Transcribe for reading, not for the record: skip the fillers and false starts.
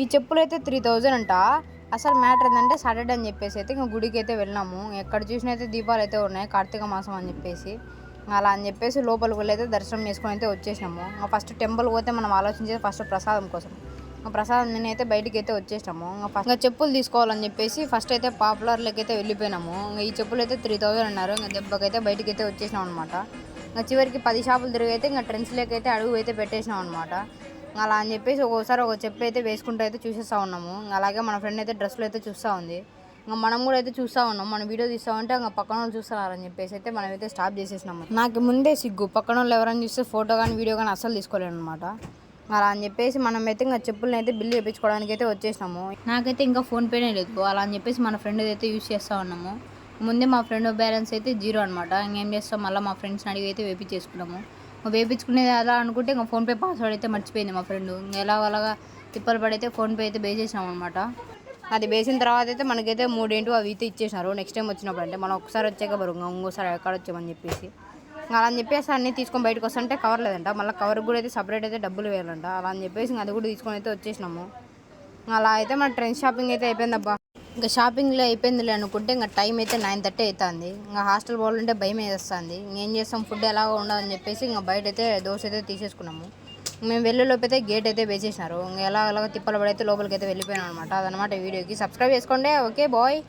ఈ చెప్పులైతే 3000 అంట. అసలు మ్యాటర్ ఏంటంటే సాటర్డే అని చెప్పేసి అయితే ఇంకా గుడికి అయితే వెళ్ళాము. ఎక్కడ చూసినా అయితే దీపాలు అయితే ఉన్నాయి, కార్తీక మాసం అని చెప్పేసి. అలా అని చెప్పేసి లోపలికి వెళ్ళైతే దర్శనం చేసుకొని అయితే వచ్చేసినాము. ఫస్ట్ టెంపుల్ పోతే మనం ఆలోచించేది ఫస్ట్ ప్రసాదం కోసం. ప్రసాదం నేనైతే బయటికి అయితే వచ్చేసినాము. ఇంకా చెప్పులు తీసుకోవాలని చెప్పేసి ఫస్ట్ అయితే పాపులర్లోకి అయితే వెళ్ళిపోయినాము. ఈ చెప్పులు అయితే 3000 అన్నారు. ఇంకా దెబ్బకైతే బయటికి అయితే వచ్చేసినాం అనమాట. ఇంకా చివరికి 10 షాపులు తిరిగి అయితే ఇంకా ట్రెండ్స్లోకి అయితే అడుగు అయితే పెట్టేసినాం అనమాట. అలా అని చెప్పేసి ఒక్కోసారి ఒక చెప్పు అయితే వేసుకుంటూ అయితే చూసేస్తూ ఉన్నాము. అలాగే మన ఫ్రెండ్ అయితే డ్రెస్సులు అయితే చూస్తూ ఉంది. ఇంకా మనం కూడా అయితే చూస్తూ ఉన్నాం. మనం వీడియో తీస్తామంటే ఇంకా పక్కన వాళ్ళు చూస్తున్నారని చెప్పేసి అయితే మనం అయితే స్టాప్ చేసేసినాము. నాకు ముందే సిగ్గు, పక్కన వాళ్ళు ఎవరైనా చూస్తే ఫోటో కానీ వీడియో కానీ అస్సలు తీసుకోలేను అనమాట. అలా అని చెప్పేసి మనం అయితే ఇంకా చెప్పులను అయితే బిల్లు వేయించుకోవడానికి అయితే వచ్చేసినాము. నాకైతే ఇంకా ఫోన్పేనే లేదు. అలా అని చెప్పేసి మన ఫ్రెండ్ అయితే యూజ్ చేస్తూ ఉన్నాము. ముందే మా ఫ్రెండ్ బ్యాలెన్స్ అయితే 0 అనమాట. ఇంకేం చేస్తాం, మళ్ళీ మా ఫ్రెండ్స్ని అడిగి అయితే వేయించేసుకున్నాము. వేయించుకునేది అలా అనుకుంటే ఇంకా ఫోన్పే పాస్వర్డ్ అయితే మర్చిపోయింది మా ఫ్రెండ్. ఇంకా అలాగా తిప్పలు పడైతే ఫోన్పే అయితే వేసేసినాం అనమాట. అది వేసిన తర్వాత అయితే మనకైతే 3 అవి అయితే ఇచ్చేసినారు. నెక్స్ట్ టైం వచ్చినప్పుడు అంటే మనం ఒకసారి వచ్చాక బరు ఇంకోసారి ఎక్కడ వచ్చామని చెప్పేసి అలా అని చెప్పేసి అన్నీ తీసుకొని బయటకు వస్తుంటే కవర్ లేదంట. మళ్ళీ కవర్ కూడా అయితే సపరేట్ అయితే డబ్బులు వేయాలంట. అలా అని చెప్పేసి అది కూడా తీసుకొని అయితే వచ్చేసినాము. అలా అయితే మన ట్రెండ్ షాపింగ్ అయితే అయిపోయిందబ్బా. ఇంకా షాపింగ్లో అయిపోయిందిలే అనుకుంటే ఇంకా టైం అయితే 9:30 అవుతుంది. ఇంకా హాస్టల్ పోవాలంటే భయం వేస్తుంది. ఇంకేం చేస్తాం, ఫుడ్ ఎలాగో ఉండదని చెప్పేసి ఇంకా బయట అయితే దోశ అయితే తీసేసుకున్నాము. మేము వెళ్ళేలోపు అయితే గేట్ అయితే వేసేసినారు. ఇంకా ఎలాగ తిప్పలు పడైతే లోపలికి అయితే వెళ్ళిపోయినాం అనమాట. అదనమాట వీడియోకి. సబ్స్క్రైబ్ చేసుకోండి. Okay bye.